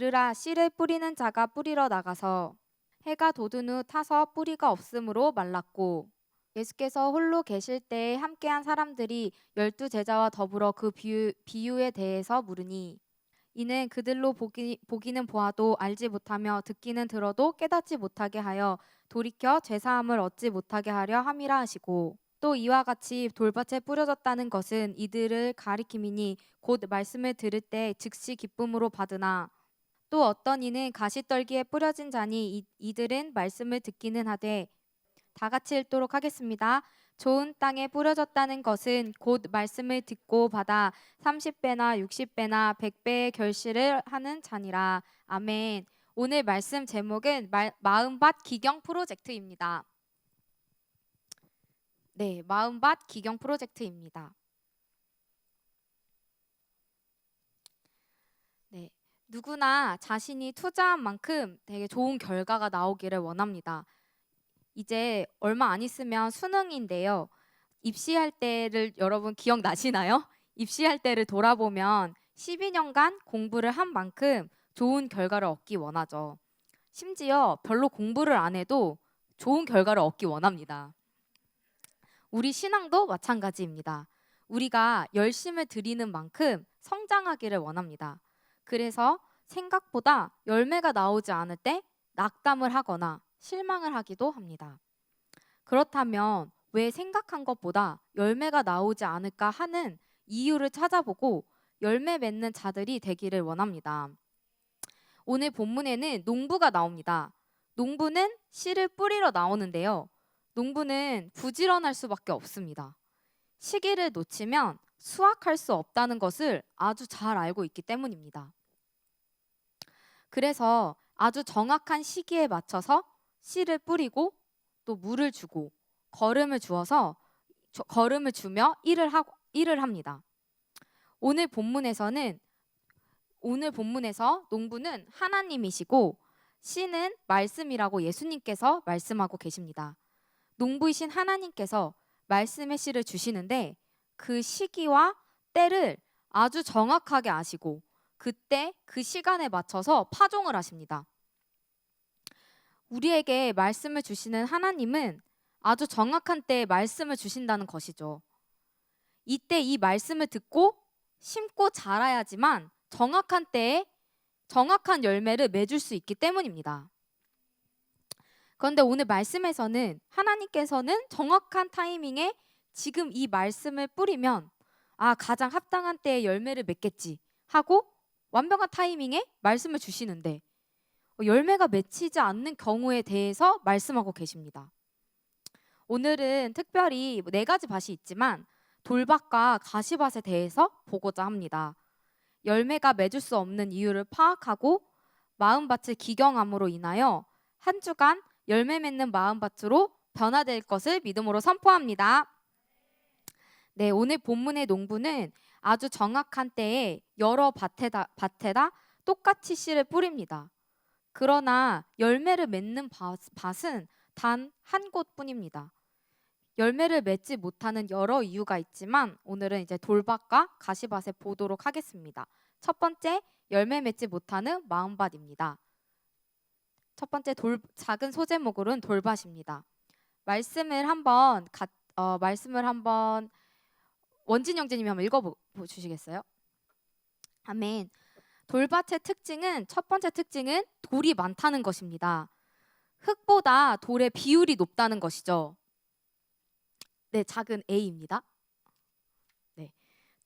들으라, 씨를 뿌리는 자가 뿌리러 나가서 해가 돋은 후 타서 뿌리가 없으므로 말랐고, 예수께서 홀로 계실 때에 함께한 사람들이 12제자와 더불어 그 비유에 대해서 물으니, 이는 그들로 보기는 보아도 알지 못하며 듣기는 들어도 깨닫지 못하게 하여 돌이켜 죄사함을 얻지 못하게 하려 함이라 하시고, 또 이와 같이 돌밭에 뿌려졌다는 것은 이들을 가리킴이니 곧 말씀을 들을 때 즉시 기쁨으로 받으나, 또 어떤 이는 가시떨기에 뿌려진 자니 이들은 말씀을 듣기는 하되, 다 같이 읽도록 하겠습니다. 좋은 땅에 뿌려졌다는 것은 곧 말씀을 듣고 받아 30배나 60배나 100배의 결실을 하는 자니라. 아멘. 오늘 말씀 제목은 마음밭 기경 프로젝트입니다. 네, 마음밭 기경 프로젝트입니다. 네, 누구나 자신이 투자한 만큼 되게 좋은 결과가 나오기를 원합니다. 이제 얼마 안 있으면 수능인데요. 입시할 때를 여러분 기억나시나요? 입시할 때를 돌아보면 12년간 공부를 한 만큼 좋은 결과를 얻기 원하죠. 심지어 별로 공부를 안 해도 좋은 결과를 얻기 원합니다. 우리 신앙도 마찬가지입니다. 우리가 열심을 들이는 만큼 성장하기를 원합니다. 그래서 생각보다 열매가 나오지 않을 때 낙담을 하거나 실망을 하기도 합니다. 그렇다면 왜 생각한 것보다 열매가 나오지 않을까 하는 이유를 찾아보고 열매 맺는 자들이 되기를 원합니다. 오늘 본문에는 농부가 나옵니다. 농부는 씨를 뿌리러 나오는데요. 농부는 부지런할 수밖에 없습니다. 시기를 놓치면 수확할 수 없다는 것을 아주 잘 알고 있기 때문입니다. 그래서 아주 정확한 시기에 맞춰서 씨를 뿌리고 또 물을 주고 거름을 주며 일을 합니다. 오늘 본문에서 농부는 하나님이시고 씨는 말씀이라고 예수님께서 말씀하고 계십니다. 농부이신 하나님께서 말씀의 씨를 주시는데 그 시기와 때를 아주 정확하게 아시고 그때 그 시간에 맞춰서 파종을 하십니다. 우리에게 말씀을 주시는 하나님은 아주 정확한 때에 말씀을 주신다는 것이죠. 이때 이 말씀을 듣고 심고 자라야지만 정확한 때에 정확한 열매를 맺을 수 있기 때문입니다. 그런데 오늘 말씀에서는 하나님께서는 정확한 타이밍에 지금 이 말씀을 뿌리면 가장 합당한 때에 열매를 맺겠지 하고 완벽한 타이밍에 말씀을 주시는데 열매가 맺히지 않는 경우에 대해서 말씀하고 계십니다. 오늘은 특별히 4가지 밭이 있지만 돌밭과 가시밭에 대해서 보고자 합니다. 열매가 맺을 수 없는 이유를 파악하고 마음밭을 기경함으로 인하여 한 주간 열매 맺는 마음밭으로 변화될 것을 믿음으로 선포합니다. 네, 오늘 본문의 농부는 아주 정확한 때에 여러 밭에다 똑같이 씨를 뿌립니다. 그러나 열매를 맺는 밭은 단 한 곳뿐입니다. 열매를 맺지 못하는 여러 이유가 있지만 오늘은 이제 돌밭과 가시밭에 보도록 하겠습니다. 첫 번째, 열매 맺지 못하는 마음밭입니다. 첫 번째 작은 소제목으로는 돌밭입니다. 말씀을 한번 원진 형제님이 한번 읽어주시겠어요? 아멘. 돌밭의 첫 번째 특징은 돌이 많다는 것입니다. 흙보다 돌의 비율이 높다는 것이죠. 네, 작은 A입니다. 네,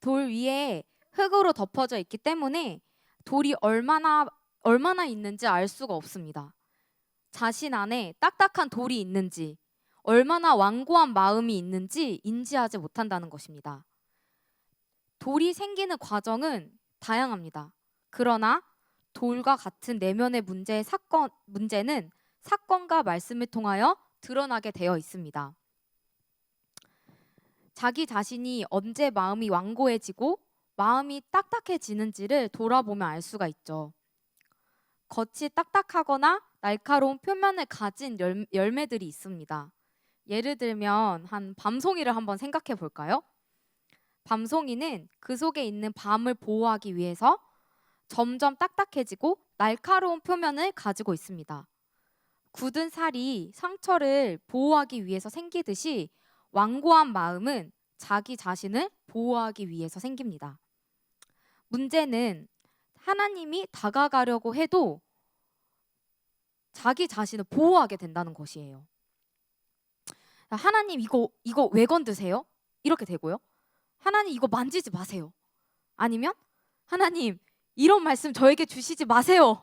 돌 위에 흙으로 덮어져 있기 때문에 돌이 얼마나 있는지 알 수가 없습니다. 자신 안에 딱딱한 돌이 있는지, 얼마나 완고한 마음이 있는지 인지하지 못한다는 것입니다. 돌이 생기는 과정은 다양합니다. 그러나 돌과 같은 내면의 문제는 사건과 말씀을 통하여 드러나게 되어 있습니다. 자기 자신이 언제 마음이 완고해지고 마음이 딱딱해지는지를 돌아보면 알 수가 있죠. 겉이 딱딱하거나 날카로운 표면을 가진 열매들이 있습니다. 예를 들면 한 밤송이를 한번 생각해 볼까요? 밤송이는 그 속에 있는 밤을 보호하기 위해서 점점 딱딱해지고 날카로운 표면을 가지고 있습니다. 굳은 살이 상처를 보호하기 위해서 생기듯이 완고한 마음은 자기 자신을 보호하기 위해서 생깁니다. 문제는 하나님이 다가가려고 해도 자기 자신을 보호하게 된다는 것이에요. 하나님 이거 왜 건드세요? 이렇게 되고요. 하나님 이거 만지지 마세요. 아니면 하나님 이런 말씀 저에게 주시지 마세요.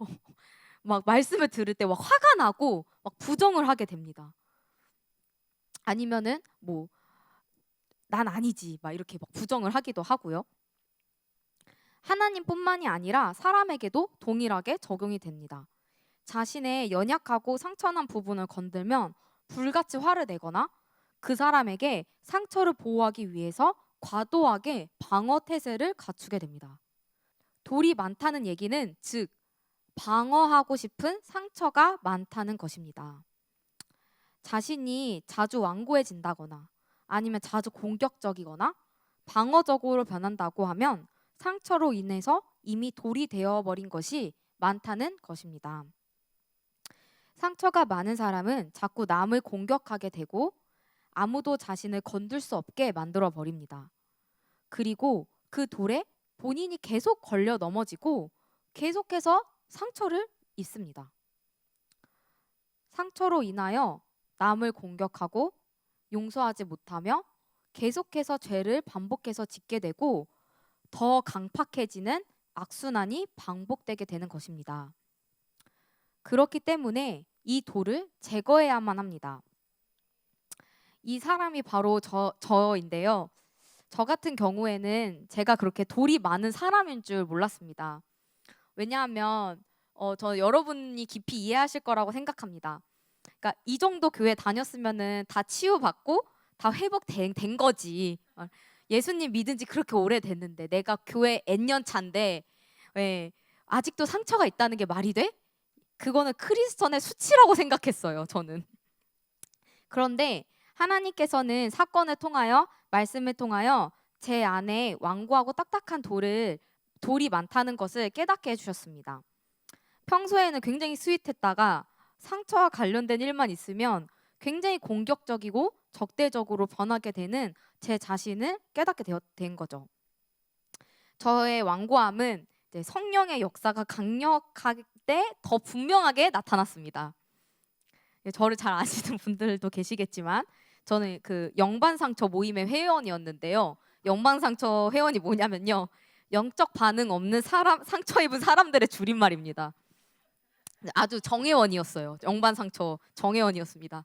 막 말씀을 들을 때 막 화가 나고 막 부정을 하게 됩니다. 아니면은 뭐 난 아니지 막 이렇게 막 부정을 하기도 하고요. 하나님뿐만이 아니라 사람에게도 동일하게 적용이 됩니다. 자신의 연약하고 상처난 부분을 건들면 불같이 화를 내거나 그 사람에게 상처를 보호하기 위해서 과도하게 방어 태세를 갖추게 됩니다. 돌이 많다는 얘기는 즉 방어하고 싶은 상처가 많다는 것입니다. 자신이 자주 완고해진다거나 아니면 자주 공격적이거나 방어적으로 변한다고 하면 상처로 인해서 이미 돌이 되어버린 것이 많다는 것입니다. 상처가 많은 사람은 자꾸 남을 공격하게 되고 아무도 자신을 건들 수 없게 만들어 버립니다. 그리고 그 돌에 본인이 계속 걸려 넘어지고 계속해서 상처를 입습니다. 상처로 인하여 남을 공격하고 용서하지 못하며 계속해서 죄를 반복해서 짓게 되고 더 강팍해지는 악순환이 반복되게 되는 것입니다. 그렇기 때문에 이 돌을 제거해야만 합니다. 이 사람이 바로 저인데요. 저 같은 경우에는 제가 그렇게 돌이 많은 사람인 줄 몰랐습니다. 왜냐하면 저 여러분이 깊이 이해하실 거라고 생각합니다. 그러니까 이 정도 교회 다녔으면은 다 치유받고 다 회복된 거지. 예수님 믿은 지 그렇게 오래됐는데 내가 교회 N년 차인데 왜 아직도 상처가 있다는 게 말이 돼? 그거는 크리스천의 수치라고 생각했어요, 저는. 그런데 하나님께서는 사건을 통하여 말씀을 통하여 제 안에 완고하고 딱딱한 돌이 많다는 것을 깨닫게 해주셨습니다. 평소에는 굉장히 스윗했다가 상처와 관련된 일만 있으면 굉장히 공격적이고 적대적으로 변하게 되는 제 자신을 깨닫게 된 거죠. 저의 완고함은 이제 성령의 역사가 강력할 때 더 분명하게 나타났습니다. 저를 잘 아시는 분들도 계시겠지만 저는 그 영반상처 모임의 회원이었는데요. 영반상처 회원이 뭐냐면요. 영적 반응 없는 상처 입은 사람들의 줄임말입니다. 아주 정회원이었어요. 영반상처 정회원이었습니다.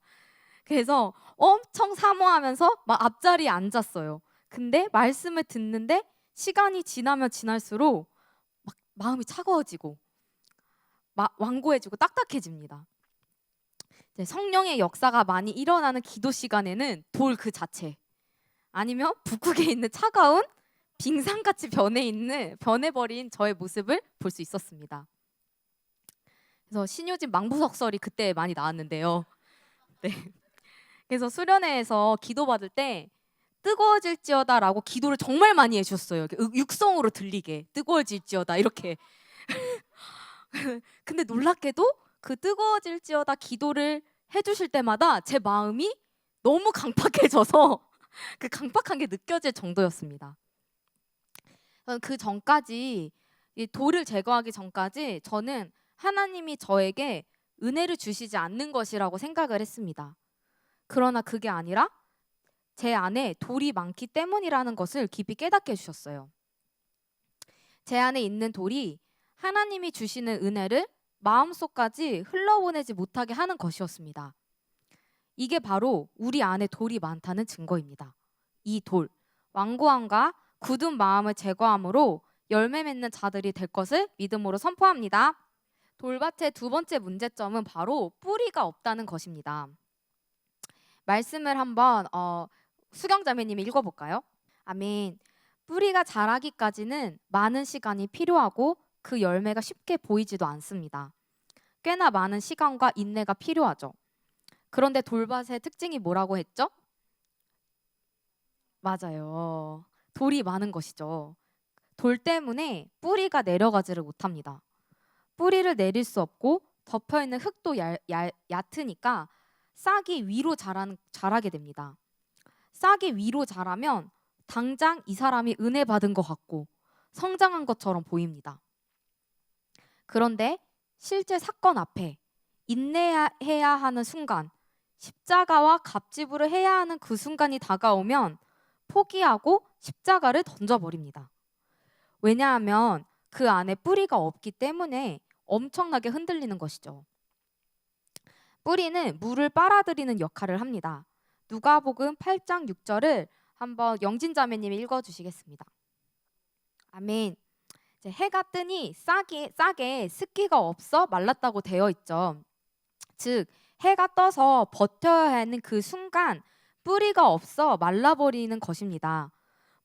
그래서 엄청 사모하면서 막 앞자리에 앉았어요. 근데 말씀을 듣는데 시간이 지나면 지날수록 막 마음이 차가워지고 완고해지고 딱딱해집니다. 성령의 역사가 많이 일어나는 기도 시간에는 돌 그 자체 아니면 북극에 있는 차가운 빙산같이 변해버린 저의 모습을 볼 수 있었습니다. 그래서 신효진 망부석설이 그때 많이 나왔는데요. 네. 그래서 수련회에서 기도받을 때 뜨거워질지어다라고 기도를 정말 많이 해주셨어요. 육성으로 들리게 뜨거워질지어다 이렇게. 근데 놀랍게도 그 뜨거워질지어다 기도를 해주실 때마다 제 마음이 너무 강팍해져서 그 강팍한 게 느껴질 정도였습니다. 그 전까지 이 돌을 제거하기 전까지 저는 하나님이 저에게 은혜를 주시지 않는 것이라고 생각을 했습니다. 그러나 그게 아니라 제 안에 돌이 많기 때문이라는 것을 깊이 깨닫게 해주셨어요. 제 안에 있는 돌이 하나님이 주시는 은혜를 마음속까지 흘러보내지 못하게 하는 것이었습니다. 이게 바로 우리 안에 돌이 많다는 증거입니다. 이 돌, 완고함과 굳은 마음을 제거함으로 열매 맺는 자들이 될 것을 믿음으로 선포합니다. 돌밭의 두 번째 문제점은 바로 뿌리가 없다는 것입니다. 말씀을 한번 수경자매님이 읽어볼까요? 아멘. 뿌리가 자라기까지는 많은 시간이 필요하고 그 열매가 쉽게 보이지도 않습니다. 꽤나 많은 시간과 인내가 필요하죠. 그런데 돌밭의 특징이 뭐라고 했죠? 맞아요. 돌이 많은 것이죠. 돌 때문에 뿌리가 내려가지를 못합니다. 뿌리를 내릴 수 없고 덮여있는 흙도 얕으니까 싹이 위로 자라게 됩니다. 싹이 위로 자라면 당장 이 사람이 은혜 받은 것 같고 성장한 것처럼 보입니다. 그런데 실제 사건 앞에 인내해야 하는 순간, 십자가와 갑지불을 해야 하는 그 순간이 다가오면 포기하고 십자가를 던져버립니다. 왜냐하면 그 안에 뿌리가 없기 때문에 엄청나게 흔들리는 것이죠. 뿌리는 물을 빨아들이는 역할을 합니다. 누가복음 8장 6절을 한번 영진자매님이 읽어주시겠습니다. 아멘. 이제 해가 뜨니 싹에 습기가 없어 말랐다고 되어 있죠. 즉 해가 떠서 버텨야 하는 그 순간 뿌리가 없어 말라버리는 것입니다.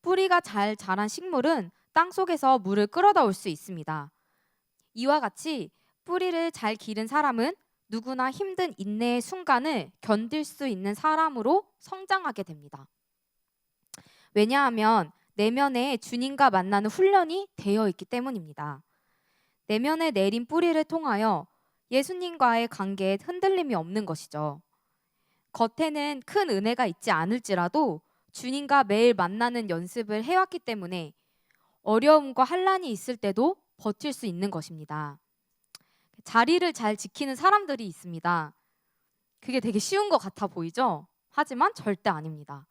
뿌리가 잘 자란 식물은 땅 속에서 물을 끌어다 올 수 있습니다. 이와 같이 뿌리를 잘 기른 사람은 누구나 힘든 인내의 순간을 견딜 수 있는 사람으로 성장하게 됩니다. 왜냐하면 내면에 주님과 만나는 훈련이 되어 있기 때문입니다. 내면에 내린 뿌리를 통하여 예수님과의 관계에 흔들림이 없는 것이죠. 겉에는 큰 은혜가 있지 않을지라도 주님과 매일 만나는 연습을 해왔기 때문에 어려움과 환난이 있을 때도 버틸 수 있는 것입니다. 자리를 잘 지키는 사람들이 있습니다. 그게 되게 쉬운 것 같아 보이죠? 하지만 절대 아닙니다.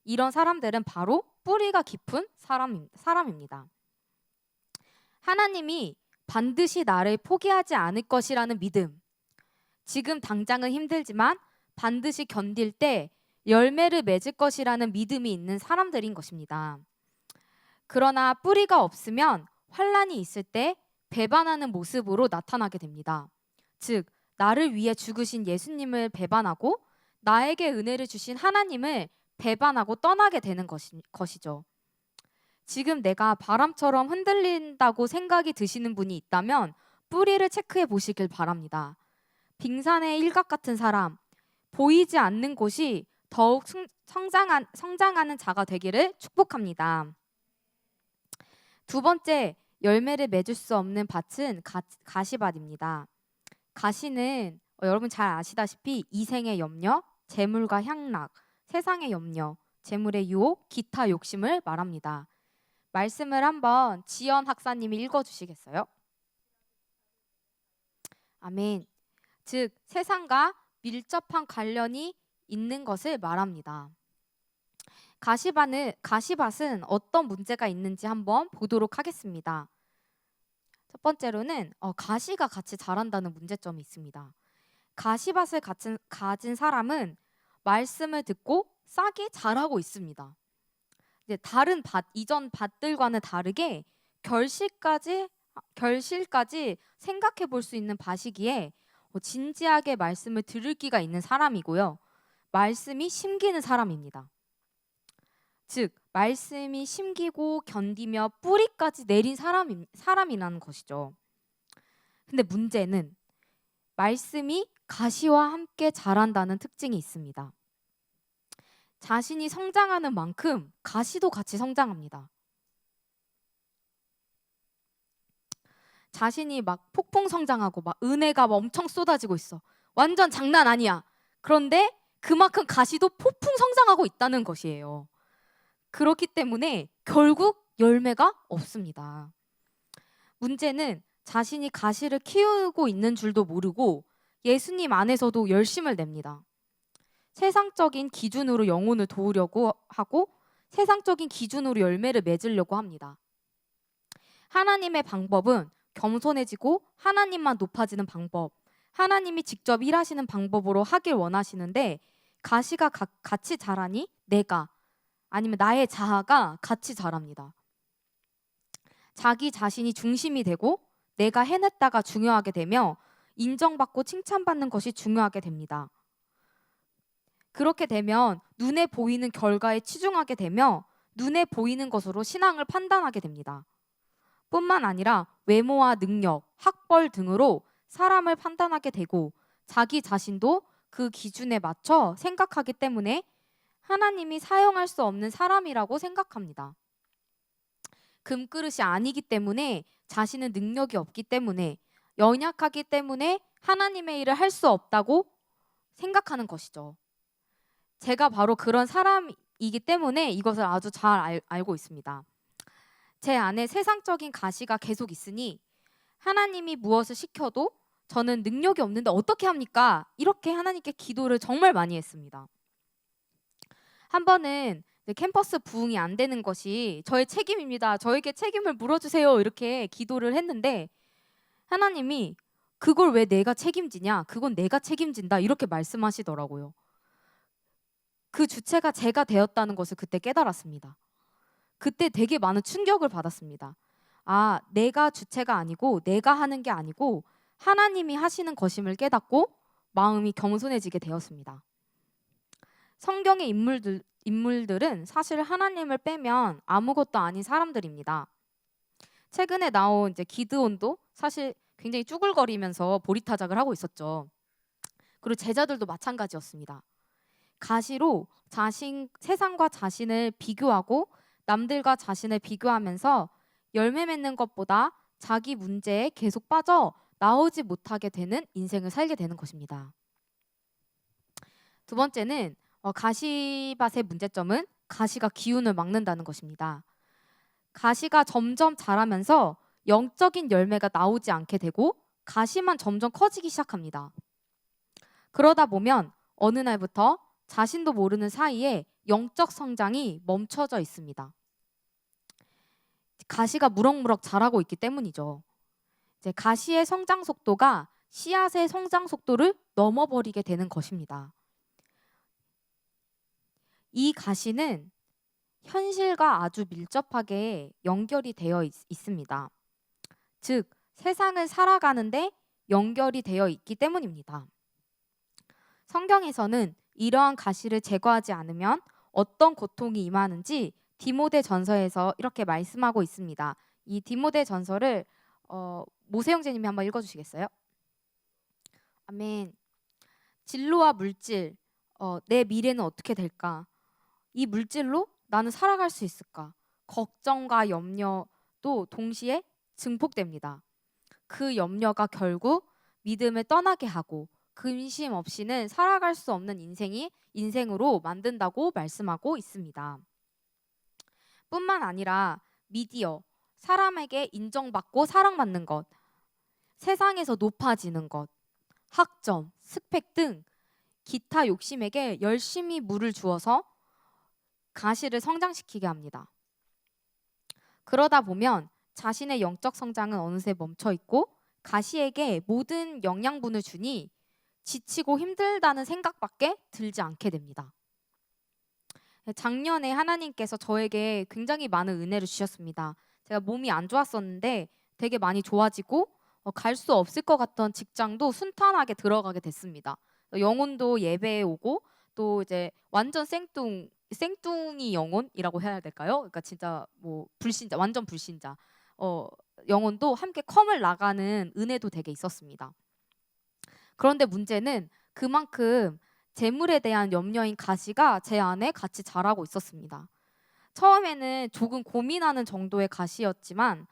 이런 사람들은 바로 뿌리가 깊은 사람입니다. 하나님이 반드시 나를 포기하지 않을 것이라는 믿음, 지금 당장은 힘들지만 반드시 견딜 때 열매를 맺을 것이라는 믿음이 있는 사람들인 것입니다. 그러나 뿌리가 없으면 환난이 있을 때 배반하는 모습으로 나타나게 됩니다. 즉 나를 위해 죽으신 예수님을 배반하고 나에게 은혜를 주신 하나님을 배반하고 떠나게 되는 것이죠. 지금 내가 바람처럼 흔들린다고 생각이 드시는 분이 있다면 뿌리를 체크해 보시길 바랍니다. 빙산의 일각 같은 사람, 보이지 않는 곳이 더욱 성장하는 자가 되기를 축복합니다. 두 번째, 열매를 맺을 수 없는 밭은 가시밭입니다. 가시는 여러분 잘 아시다시피 이생의 염려, 재물과 향락, 세상의 염려, 재물의 유혹, 기타 욕심을 말합니다. 말씀을 한번 지연 학사님이 읽어주시겠어요? 아멘. 즉 세상과 밀접한 관련이 있는 것을 말합니다. 가시밭은 어떤 문제가 있는지 한번 보도록 하겠습니다. 첫 번째로는 가시가 같이 자란다는 문제점이 있습니다. 가시밭을 가진 사람은 말씀을 듣고 싹이 자라고 있습니다. 이제 다른 이전 밭들과는 다르게 결실까지 생각해 볼 수 있는 밭이기에 진지하게 말씀을 들을 기가 있는 사람이고요. 말씀이 심기는 사람입니다. 즉 말씀이 심기고 견디며 뿌리까지 내린 사람이라는 것이죠. 근데 문제는 말씀이 가시와 함께 자란다는 특징이 있습니다. 자신이 성장하는 만큼 가시도 같이 성장합니다. 자신이 막 폭풍 성장하고 막 은혜가 막 엄청 쏟아지고 있어. 완전 장난 아니야. 그런데 그만큼 가시도 폭풍 성장하고 있다는 것이에요. 그렇기 때문에 결국 열매가 없습니다. 문제는 자신이 가시를 키우고 있는 줄도 모르고 예수님 안에서도 열심을 냅니다. 세상적인 기준으로 영혼을 도우려고 하고 세상적인 기준으로 열매를 맺으려고 합니다. 하나님의 방법은 겸손해지고 하나님만 높아지는 방법, 하나님이 직접 일하시는 방법으로 하길 원하시는데 가시가 같이 자라니 내가 아니면 나의 자아가 같이 자랍니다. 자기 자신이 중심이 되고 내가 해냈다가 중요하게 되며 인정받고 칭찬받는 것이 중요하게 됩니다. 그렇게 되면 눈에 보이는 결과에 치중하게 되며 눈에 보이는 것으로 신앙을 판단하게 됩니다. 뿐만 아니라 외모와 능력, 학벌 등으로 사람을 판단하게 되고 자기 자신도 그 기준에 맞춰 생각하기 때문에 하나님이 사용할 수 없는 사람이라고 생각합니다. 금그릇이 아니기 때문에 자신은 능력이 없기 때문에 연약하기 때문에 하나님의 일을 할 수 없다고 생각하는 것이죠. 제가 바로 그런 사람이기 때문에 이것을 아주 잘 알고 있습니다. 제 안에 세상적인 가시가 계속 있으니 하나님이 무엇을 시켜도 저는 능력이 없는데 어떻게 합니까? 이렇게 하나님께 기도를 정말 많이 했습니다. 한 번은 캠퍼스 부흥이 안 되는 것이 저의 책임입니다. 저에게 책임을 물어주세요. 이렇게 기도를 했는데 하나님이 그걸 왜 내가 책임지냐? 그건 내가 책임진다. 이렇게 말씀하시더라고요. 그 주체가 제가 되었다는 것을 그때 깨달았습니다. 그때 되게 많은 충격을 받았습니다. 아, 내가 주체가 아니고 내가 하는 게 아니고 하나님이 하시는 것임을 깨닫고 마음이 겸손해지게 되었습니다. 성경의 인물들은 사실 하나님을 빼면 아무것도 아닌 사람들입니다. 최근에 나온 기드온도 사실 굉장히 쭈글거리면서 보리타작을 하고 있었죠. 그리고 제자들도 마찬가지였습니다. 가시로 세상과 자신을 비교하고 남들과 자신을 비교하면서 열매 맺는 것보다 자기 문제에 계속 빠져 나오지 못하게 되는 인생을 살게 되는 것입니다. 두 번째는 가시밭의 문제점은 가시가 기운을 막는다는 것입니다. 가시가 점점 자라면서 영적인 열매가 나오지 않게 되고 가시만 점점 커지기 시작합니다. 그러다 보면 어느 날부터 자신도 모르는 사이에 영적 성장이 멈춰져 있습니다. 가시가 무럭무럭 자라고 있기 때문이죠. 가시의 성장 속도가 씨앗의 성장 속도를 넘어버리게 되는 것입니다. 이 가시는 현실과 아주 밀접하게 연결이 되어 있습니다. 즉, 세상을 살아가는데 연결이 되어 있기 때문입니다. 성경에서는 이러한 가시를 제거하지 않으면 어떤 고통이 임하는지 디모데 전서에서 이렇게 말씀하고 있습니다. 이 디모데 전서를 모세 형제님이 한번 읽어주시겠어요? 아멘. 진로와 물질, 내 미래는 어떻게 될까? 이 물질로 나는 살아갈 수 있을까? 걱정과 염려도 동시에 증폭됩니다. 그 염려가 결국 믿음을 떠나게 하고 근심 없이는 살아갈 수 없는 인생으로 만든다고 말씀하고 있습니다. 뿐만 아니라 미디어, 사람에게 인정받고 사랑받는 것, 세상에서 높아지는 것, 학점, 스펙 등 기타 욕심에게 열심히 물을 주어서 가시를 성장시키게 합니다. 그러다 보면 자신의 영적 성장은 어느새 멈춰 있고 가시에게 모든 영양분을 주니 지치고 힘들다는 생각밖에 들지 않게 됩니다. 작년에 하나님께서 저에게 굉장히 많은 은혜를 주셨습니다. 제가 몸이 안 좋았었는데 되게 많이 좋아지고 갈 수 없을 것 같던 직장도 순탄하게 들어가게 됐습니다. 영혼도 예배에 오고 또 완전 생뚱이 영혼이라고 해야 될까요? 그러니까 진짜 불신자, 완전 불신자 영혼도 함께 컴을 나가는 은혜도 되게 있었습니다. 그런데 문제는 그만큼 재물에 대한 염려인 가시가 제 안에 같이 자라고 있었습니다. 처음에는 조금 고민하는 정도의 가시였지만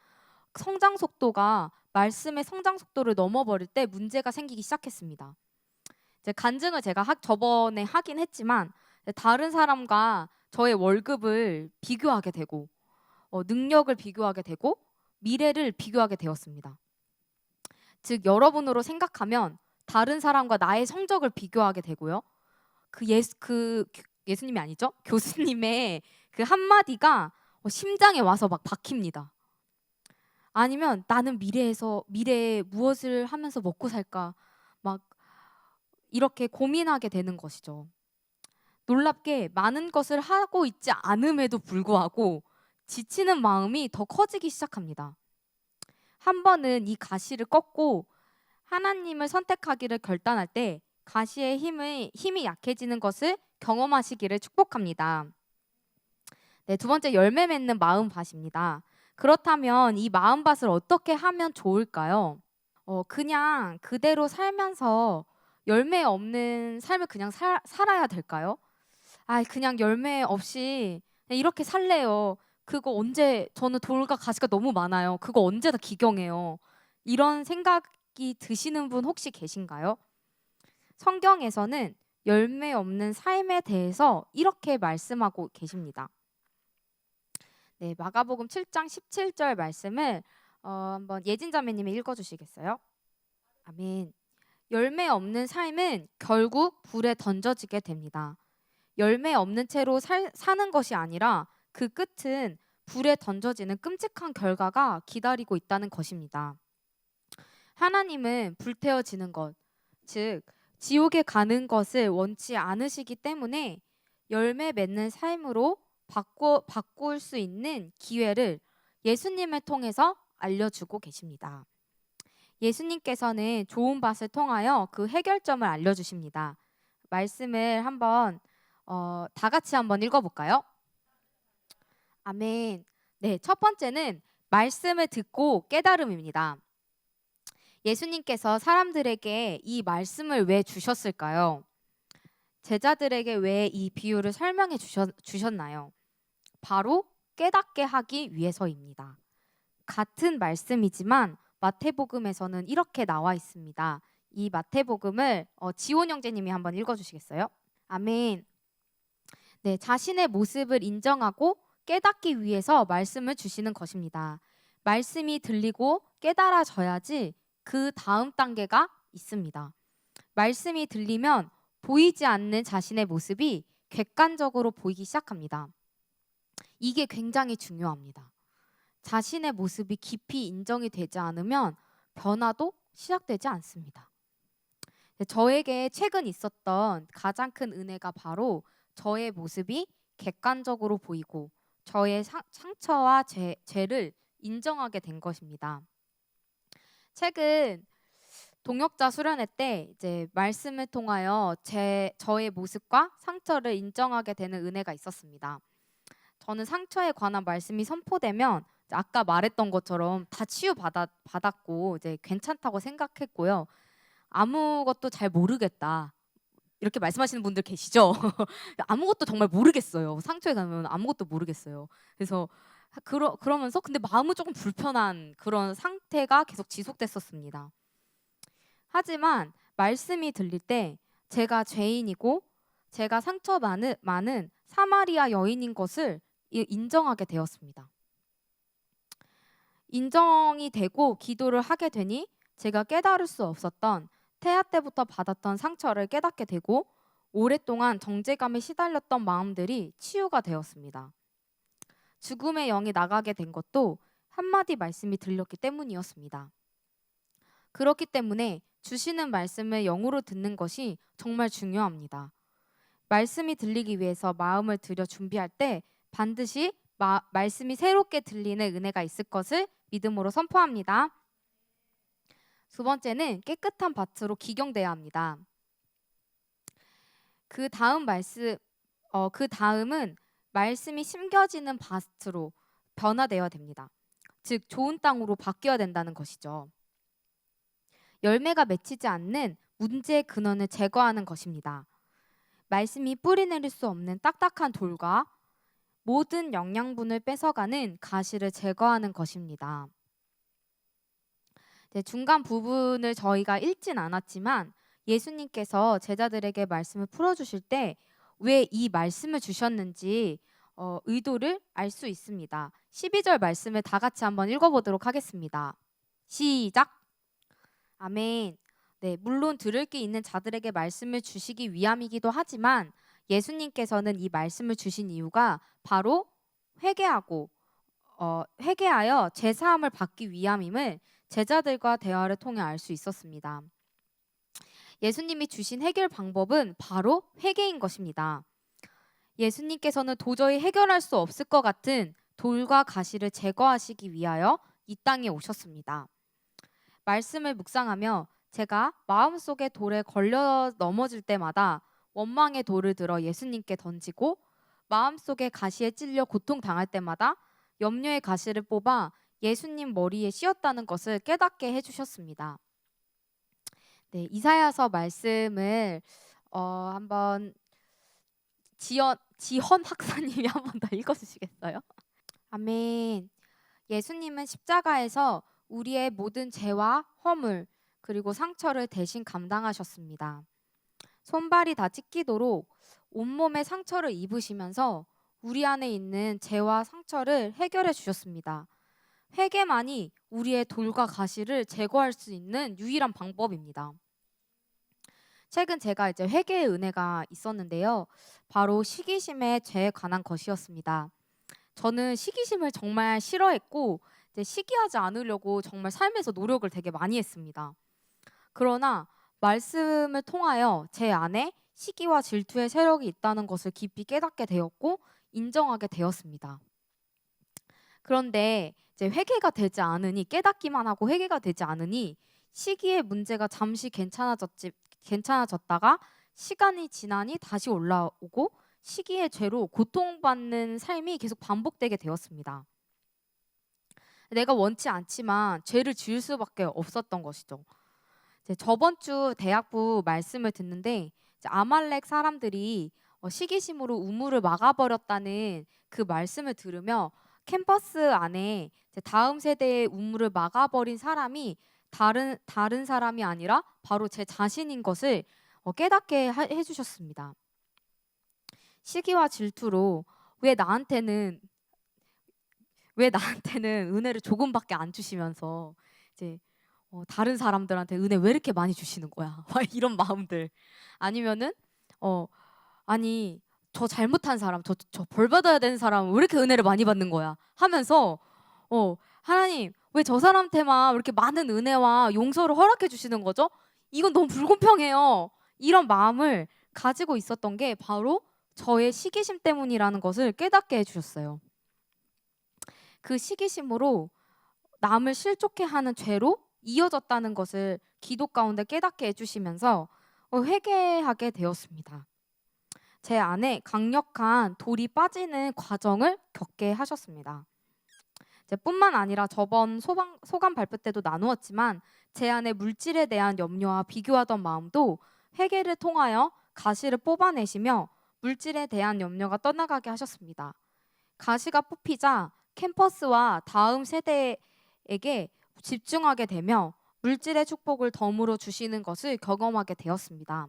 성장 속도가 말씀의 성장 속도를 넘어버릴 때 문제가 생기기 시작했습니다. 간증을 제가 저번에 하긴 했지만 다른 사람과 저의 월급을 비교하게 되고 능력을 비교하게 되고 미래를 비교하게 되었습니다. 즉 여러분으로 생각하면 다른 사람과 나의 성적을 비교하게 되고요. 예수님이 아니죠? 교수님의 그 한마디가 심장에 와서 막 박힙니다. 아니면 나는 미래에 무엇을 하면서 먹고 살까 막 이렇게 고민하게 되는 것이죠. 놀랍게 많은 것을 하고 있지 않음에도 불구하고 지치는 마음이 더 커지기 시작합니다. 한 번은 이 가시를 꺾고 하나님을 선택하기를 결단할 때 가시의 힘이 약해지는 것을 경험하시기를 축복합니다. 네, 두 번째 열매 맺는 마음밭입니다. 그렇다면 이 마음밭을 어떻게 하면 좋을까요? 그냥 그대로 살면서 열매 없는 삶을 그냥 살아야 될까요? 그냥 열매 없이 그냥 이렇게 살래요. 저는 돌과 가시가 너무 많아요. 그거 언제 다 기경해요. 이런 생각 깨닫기 드시는 분 혹시 계신가요? 성경에서는 열매 없는 삶에 대해서 이렇게 말씀하고 계십니다. 네, 마가복음 7장 17절 말씀을 한번 예진 자매님이 읽어주시겠어요? 아멘. 열매 없는 삶은 결국 불에 던져지게 됩니다. 열매 없는 채로 사는 것이 아니라 그 끝은 불에 던져지는 끔찍한 결과가 기다리고 있다는 것입니다. 하나님은 불태워지는 것, 즉 지옥에 가는 것을 원치 않으시기 때문에 열매 맺는 삶으로 바꿀 수 있는 기회를 예수님을 통해서 알려주고 계십니다. 예수님께서는 좋은 밭을 통하여 그 해결점을 알려주십니다. 말씀을 한번 다 같이 한번 읽어볼까요? 아멘. 네, 첫 번째는 말씀을 듣고 깨달음입니다. 예수님께서 사람들에게 이 말씀을 왜 주셨을까요? 제자들에게 왜 이 비유를 설명해 주셨나요? 바로 깨닫게 하기 위해서입니다. 같은 말씀이지만 마태복음에서는 이렇게 나와 있습니다. 이 마태복음을 지온 형제님이 한번 읽어주시겠어요? 아멘. 네, 자신의 모습을 인정하고 깨닫기 위해서 말씀을 주시는 것입니다. 말씀이 들리고 깨달아져야지 그 다음 단계가 있습니다. 말씀이 들리면 보이지 않는 자신의 모습이 객관적으로 보이기 시작합니다. 이게 굉장히 중요합니다. 자신의 모습이 깊이 인정이 되지 않으면 변화도 시작되지 않습니다. 저에게 최근 있었던 가장 큰 은혜가 바로 저의 모습이 객관적으로 보이고 저의 상처와 죄를 인정하게 된 것입니다. 최근 동역자 수련회 때 이제 말씀을 통하여 저의 모습과 상처를 인정하게 되는 은혜가 있었습니다. 저는 상처에 관한 말씀이 선포되면 아까 말했던 것처럼 다 치유받았고 이제 괜찮다고 생각했고요. 아무것도 잘 모르겠다. 이렇게 말씀하시는 분들 계시죠? 아무것도 정말 모르겠어요. 상처에 가면 아무것도 모르겠어요. 그래서 그러면서 근데 마음은 조금 불편한 그런 상태가 계속 지속됐었습니다. 하지만 말씀이 들릴 때 제가 죄인이고 제가 상처 많은 사마리아 여인인 것을 인정하게 되었습니다. 인정이 되고 기도를 하게 되니 제가 깨달을 수 없었던 태아 때부터 받았던 상처를 깨닫게 되고 오랫동안 정죄감에 시달렸던 마음들이 치유가 되었습니다. 죽음의 영이 나가게 된 것도 한마디 말씀이 들렸기 때문이었습니다. 그렇기 때문에 주시는 말씀을 영으로 듣는 것이 정말 중요합니다. 말씀이 들리기 위해서 마음을 들여 준비할 때 반드시 말씀이 새롭게 들리는 은혜가 있을 것을 믿음으로 선포합니다. 두 번째는 깨끗한 밭으로 기경돼야 합니다. 그 다음은 말씀이 심겨지는 밭으로 변화되어야 됩니다. 즉 좋은 땅으로 바뀌어야 된다는 것이죠. 열매가 맺히지 않는 문제의 근원을 제거하는 것입니다. 말씀이 뿌리내릴 수 없는 딱딱한 돌과 모든 영양분을 뺏어가는 가시를 제거하는 것입니다. 중간 부분을 저희가 읽진 않았지만 예수님께서 제자들에게 말씀을 풀어주실 때 왜 이 말씀을 주셨는지 의도를 알 수 있습니다. 12절 말씀을 다 같이 한번 읽어보도록 하겠습니다. 시작! 아멘. 네, 물론 들을 게 있는 자들에게 말씀을 주시기 위함이기도 하지만 예수님께서는 이 말씀을 주신 이유가 바로 회개하여 제사함을 받기 위함임을 제자들과 대화를 통해 알 수 있었습니다. 예수님이 주신 해결 방법은 바로 회개인 것입니다. 예수님께서는 도저히 해결할 수 없을 것 같은 돌과 가시를 제거하시기 위하여 이 땅에 오셨습니다. 말씀을 묵상하며 제가 마음속에 돌에 걸려 넘어질 때마다 원망의 돌을 들어 예수님께 던지고 마음속에 가시에 찔려 고통당할 때마다 염려의 가시를 뽑아 예수님 머리에 씌웠다는 것을 깨닫게 해주셨습니다. 네, 이사야서 말씀을 한번 지헌 학사님이 한 번 더 읽어주시겠어요? 아멘. 예수님은 십자가에서 우리의 모든 죄와 허물, 그리고 상처를 대신 감당하셨습니다. 손발이 다 찢기도록 온몸에 상처를 입으시면서 우리 안에 있는 죄와 상처를 해결해 주셨습니다. 회개만이 우리의 돌과 가시를 제거할 수 있는 유일한 방법입니다. 최근 제가 이제 회개의 은혜가 있었는데요. 바로 시기심의 죄에 관한 것이었습니다. 저는 시기심을 정말 싫어했고 이제 시기하지 않으려고 정말 삶에서 노력을 되게 많이 했습니다. 그러나 말씀을 통하여 제 안에 시기와 질투의 세력이 있다는 것을 깊이 깨닫게 되었고 인정하게 되었습니다. 그런데 이제 회개가 되지 않으니 깨닫기만 하고 회개가 되지 않으니 시기의 문제가 잠시 괜찮아졌다가 시간이 지나니 다시 올라오고 시기의 죄로 고통받는 삶이 계속 반복되게 되었습니다. 내가 원치 않지만 죄를 지을 수밖에 없었던 것이죠. 저번 주 대학부 말씀을 듣는데 아말렉 사람들이 시기심으로 우물을 막아버렸다는 그 말씀을 들으며 캠퍼스 안에 다음 세대의 우물을 막아버린 사람이 다른 사람이 아니라 바로 제 자신인 것을 깨닫게 해주셨습니다. 시기와 질투로 왜 나한테는 은혜를 조금밖에 안 주시면서 이제 다른 사람들한테 은혜 왜 이렇게 많이 주시는 거야? 이런 마음들. 아니면은 아니 저 잘못한 사람, 저 벌 받아야 되는 사람 왜 이렇게 은혜를 많이 받는 거야? 하면서 하나님 왜 저 사람한테만 이렇게 많은 은혜와 용서를 허락해 주시는 거죠? 이건 너무 불공평해요. 이런 마음을 가지고 있었던 게 바로 저의 시기심 때문이라는 것을 깨닫게 해주셨어요. 그 시기심으로 남을 실족해 하는 죄로 이어졌다는 것을 기도 가운데 깨닫게 해주시면서 회개하게 되었습니다. 제 안에 강력한 돌이 빠지는 과정을 겪게 하셨습니다. 뿐만 아니라 저번 소감 발표 때도 나누었지만 제 안에 물질에 대한 염려와 비교하던 마음도 회개를 통하여 가시를 뽑아내시며 물질에 대한 염려가 떠나가게 하셨습니다. 가시가 뽑히자 캠퍼스와 다음 세대에게 집중하게 되며 물질의 축복을 덤으로 주시는 것을 경험하게 되었습니다.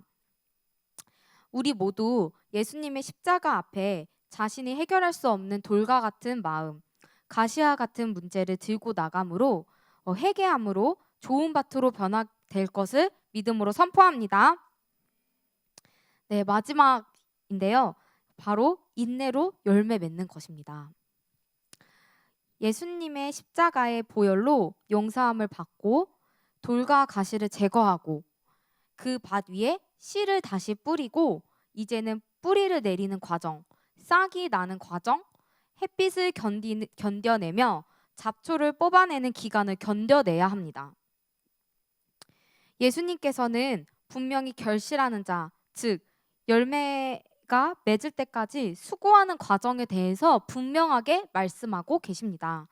우리 모두 예수님의 십자가 앞에 자신이 해결할 수 없는 돌과 같은 마음, 가시와 같은 문제를 들고 나감으로 회개함으로 좋은 밭으로 변화될 것을 믿음으로 선포합니다. 네, 마지막인데요. 바로 인내로 열매 맺는 것입니다. 예수님의 십자가의 보혈로 용서함을 받고 돌과 가시를 제거하고 그 밭 위에 씨를 다시 뿌리고 이제는 뿌리를 내리는 과정, 싹이 나는 과정, 햇빛을 견뎌내며 잡초를 뽑아내는 기간을 견뎌내야 합니다. 예수님께서는 분명히 결실하는 자, 즉 열매가 맺을 때까지 수고하는 과정에 대해서 분명하게 말씀하고 계십니다.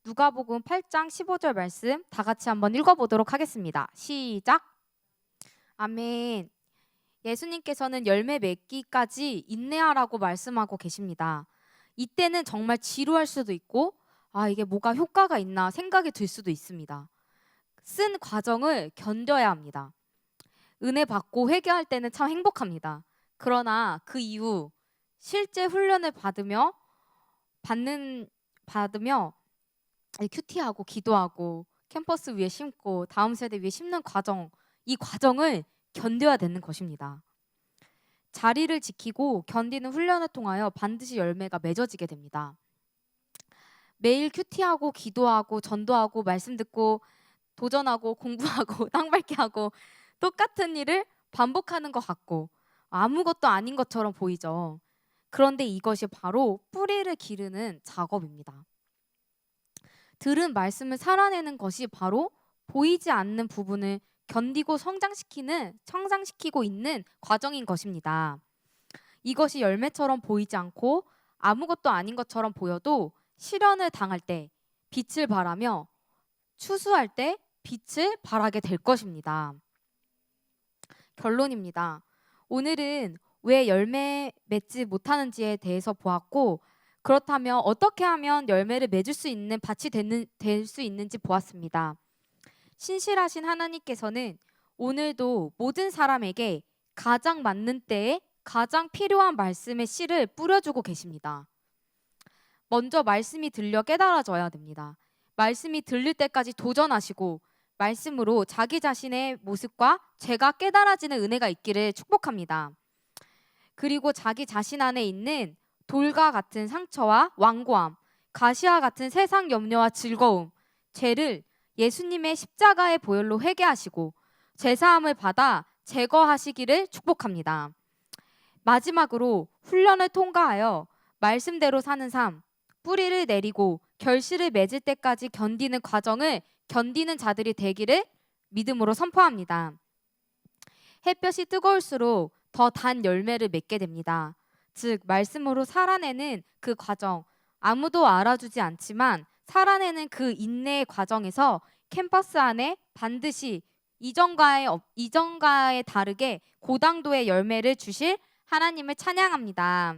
누가복음 8장 15절 말씀 다 같이 한번 읽어보도록 하겠습니다. 시작. 아멘. 예수님께서는 열매 맺기까지 인내하라고 말씀하고 계십니다. 이때는 정말 지루할 수도 있고 이게 뭐가 효과가 있나 생각이 들 수도 있습니다. 쓴 과정을 견뎌야 합니다. 은혜 받고 회개할 때는 참 행복합니다. 그러나 그 이후 실제 훈련을 받으며 큐티하고 기도하고 캠퍼스 위에 심고 다음 세대 위에 심는 과정, 이 과정을 견뎌야 되는 것입니다. 자리를 지키고 견디는 훈련을 통하여 반드시 열매가 맺어지게 됩니다. 매일 큐티하고 기도하고 전도하고 말씀 듣고 도전하고 공부하고 땅 밟기 하고 똑같은 일을 반복하는 것 같고 아무것도 아닌 것처럼 보이죠. 그런데 이것이 바로 뿌리를 기르는 작업입니다. 들은 말씀을 살아내는 것이 바로 보이지 않는 부분을 견디고 성장시키고 있는 과정인 것입니다. 이것이 열매처럼 보이지 않고 아무것도 아닌 것처럼 보여도 시련을 당할 때 빛을 발하며 추수할 때 빛을 발하게 될 것입니다. 결론입니다. 오늘은 왜 열매 맺지 못하는지에 대해서 보았고 그렇다면 어떻게 하면 열매를 맺을 수 있는 밭이 될 수 있는지 보았습니다. 신실하신 하나님께서는 오늘도 모든 사람에게 가장 맞는 때에 가장 필요한 말씀의 씨를 뿌려주고 계십니다. 먼저 말씀이 들려 깨달아져야 됩니다. 말씀이 들릴 때까지 도전하시고 말씀으로 자기 자신의 모습과 죄가 깨달아지는 은혜가 있기를 축복합니다. 그리고 자기 자신 안에 있는 돌과 같은 상처와 완고함, 가시와 같은 세상 염려와 즐거움, 죄를 예수님의 십자가의 보혈로 회개하시고 죄사함을 받아 제거하시기를 축복합니다. 마지막으로 훈련을 통과하여 말씀대로 사는 삶, 뿌리를 내리고 결실을 맺을 때까지 견디는 과정을 견디는 자들이 되기를 믿음으로 선포합니다. 햇볕이 뜨거울수록 더 단 열매를 맺게 됩니다. 즉 말씀으로 살아내는 그 과정, 아무도 알아주지 않지만 살아내는 그 인내의 과정에서 캠퍼스 안에 반드시 이전과의 다르게 고당도의 열매를 주실 하나님을 찬양합니다.